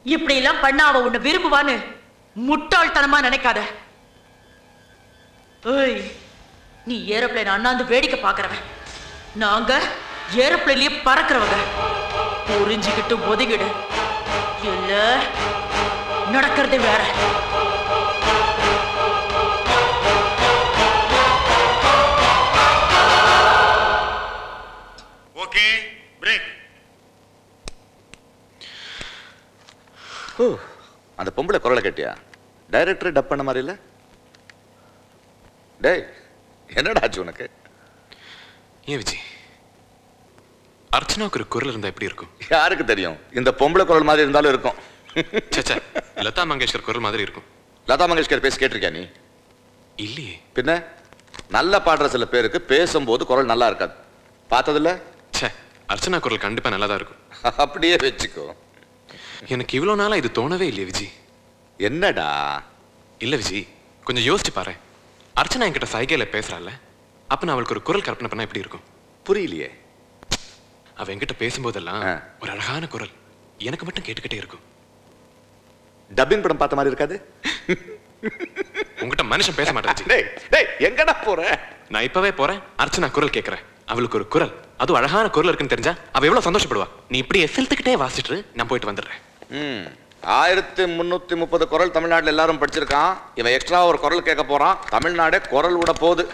இப்படி எல்லாம் பண்ண அவ உன்னை விரும்புவான்னு முட்டாள்தனமா நினைக்காத. ஏய், நீ ஏரோப்ளேன் அண்ணாந்து வேடிக்கை பாக்குறவன், நாங்க ஏரோப்ளேன்லயே பறக்கிறவங்க. புரிஞ்சுக்கிட்டு ஒதுங்கிடு, இல்ல நடக்கிறது வேற. Okay, break. ஓ, அந்த பொம்பளை குரலை கேட்டியா? டைரக்டர் டப் பண்ண மாதிரி இல்ல? டேய், என்னடா ஆச்சு உனக்கு? ஏன் விஜய், அர்ச்சனாவுக்கு ஒரு குரல் இருந்தா எப்படி இருக்கும்? யாருக்கு தெரியும்? இந்த பொம்பளை குரல் மாதிரி இருந்தாலும் இருக்கும். சச்சா, லதா மங்கேஷ்கர் குரல் மாதிரி இருக்கும். லதா மங்கேஷ்கர் பேசி கேட்டிருக்கியா நீ? இல்லையே. பின்ன நல்ல பாடுற சில பேருக்கு பேசும்போது குரல் நல்லா இருக்காது, பார்த்ததில்ல? சே, அர்ச்சனா குரல் கண்டிப்பா நல்லா தான் இருக்கும். அப்படியே வச்சுக்கோ. எனக்கு இவ்வளவு நாளா இது தோணவே இல்லையே விஜய். என்னடா? இல்ல விஜய், கொஞ்சம் யோசிச்சு பாரு. அர்ச்சனா என்கிட்ட சைகையில பேசுறாள், அப்ப நான் அவளுக்கு ஒரு குரல் கற்பனை பண்ணா எப்படி இருக்கும்? புரியலையே. அவ என்கிட்ட பேசும்போதெல்லாம் ஒரு அழகான குரல் எனக்கு மட்டும் கேட்டுக்கிட்டே இருக்கும். டப்பிங் படம் பார்த்த மாதிரி இருக்காது? உங்ககிட்ட மனுஷன் பேச மாட்டேன். டேய் டேய், எங்கடா போற? நான் இப்பவே போறேன். அர்ச்சனா குரல் கேட்கறேன். அவளுக்கு ஒரு குரல், அது அழகான குரல் இருக்குன்னு தெரிஞ்சா அவ எவ்வளவு சந்தோஷப்படுவா. நீ இப்படி எஃப்எல்த்துக்கிட்டே வாசிட்டு நான் போயிட்டு வந்துடுறேன். 1330 குரல் தமிழ்நாட்டில் எல்லாரும் படிச்சிருக்கான். இவன் எக்ஸ்ட்ரா ஒரு குரல் கேட்க போறான். தமிழ்நாடே குரல் விட போகுது.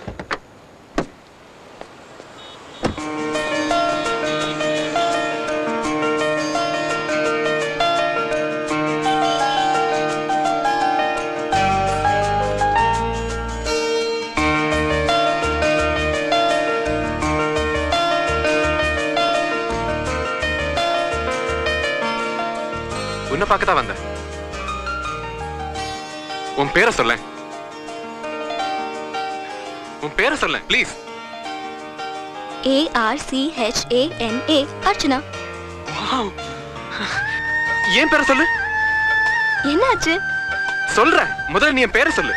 உன்னை பார்க்கத்தான் வந்தேன். உன் பேரை சொல்ல. உன் பேரை சொல்ல ப்ளீஸ். ARCHANA அர்ச்சனா. ஏன் பேரை சொல்லு. என்னாச்சு? சொல்றேன், முதல்ல நீ என் பேரை சொல்லு.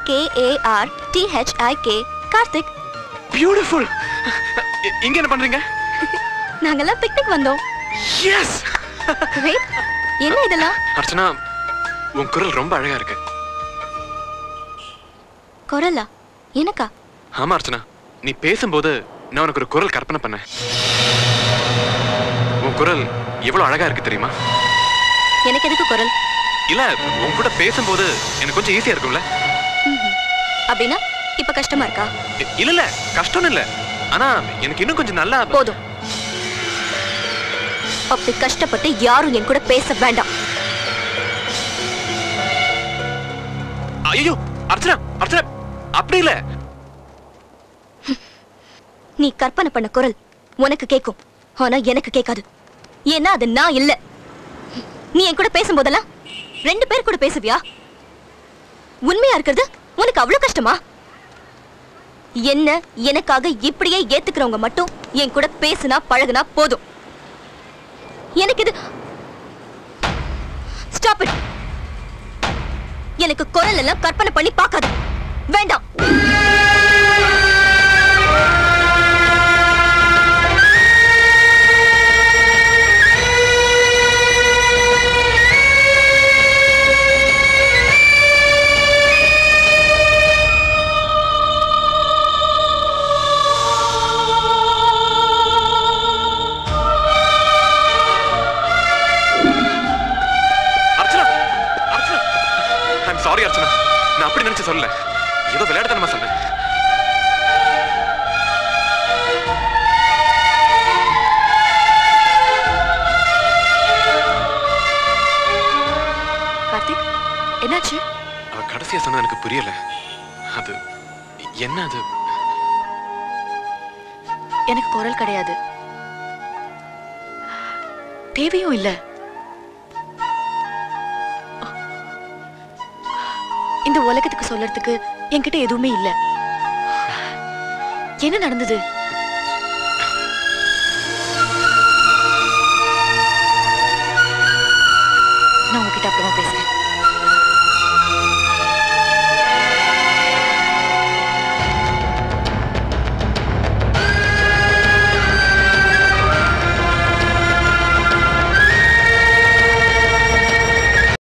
KARTHIK கார்த்திக். பியூட்டிஃபுல். இங்க என்ன பண்றீங்க? நாங்கெல்லாம் பிக்னிக் வந்தோம். எஸ். வெயிட், என்ன இதெல்லாம்? அர்ச்சனா, உன் குரல் ரொம்ப அழகா இருக்கு. குரலா? எனக்கா? ஆமா அர்ச்சனா, நீ பேசும்போது நான் உனக்கு ஒரு குரல் கற்பனை பண்ணேன். உன் குரல் எவ்வளவு அழகா இருக்கு தெரியுமா? எனக்கு எதுக்கு குரல்? இல்ல, உன் கூட பேசும்போது எனக்கு கொஞ்சம் ஈஸியா இருக்கும்ல. அப்படின்னா இப்ப கஷ்டமா இருக்கா? இல்ல இல்ல, கஷ்டம் இல்ல. ஆனா எனக்கு இன்னும் கொஞ்சம் நல்லா. போதும், அப்படி கஷ்டப்பட்டு யாரும் என் கூட பேச வேண்டாம். ஐயோ அர்ச்சனா, அர்ச்சனா அப்படி இல்ல. நீ கற்பனை பண்ண குரல் உனக்கு கேட்கும், ஆனா எனக்கு கேட்காது. ஏன்னா அது நான் இல்ல. நீ என் கூட பேசும்போதெல்லாம் 2 பேர் கூட பேசுவியா? உண்மையா இருக்கிறது உனக்கு அவ்வளவு கஷ்டமா? என்ன எனக்காக இப்படியே ஏத்துக்கிறவங்க மட்டும் என் கூட பேசுனா பழகுனா போதும். எனக்கு இது ஸ்டாப் இட். எனக்கு குரல் எல்லாம் கற்பனை பண்ணி பார்க்காத. வேண்டாம். சாரி அர்ச்சனா, நான் அப்படி நினைச்சு சொல்லல. ஏதோ விளையாட்டுத்தனமா சொன்னேன். கார்த்திக், என்னாச்சு? அவ கடைசியா சொன்னது எனக்கு புரியல. அது என்ன? அது எனக்கு குரல் கிடையாது, தேவையும் இல்ல. இந்த உலகத்துக்கு சொல்றதுக்கு என்கிட்ட எதுவுமே இல்ல. என்ன நடந்தது?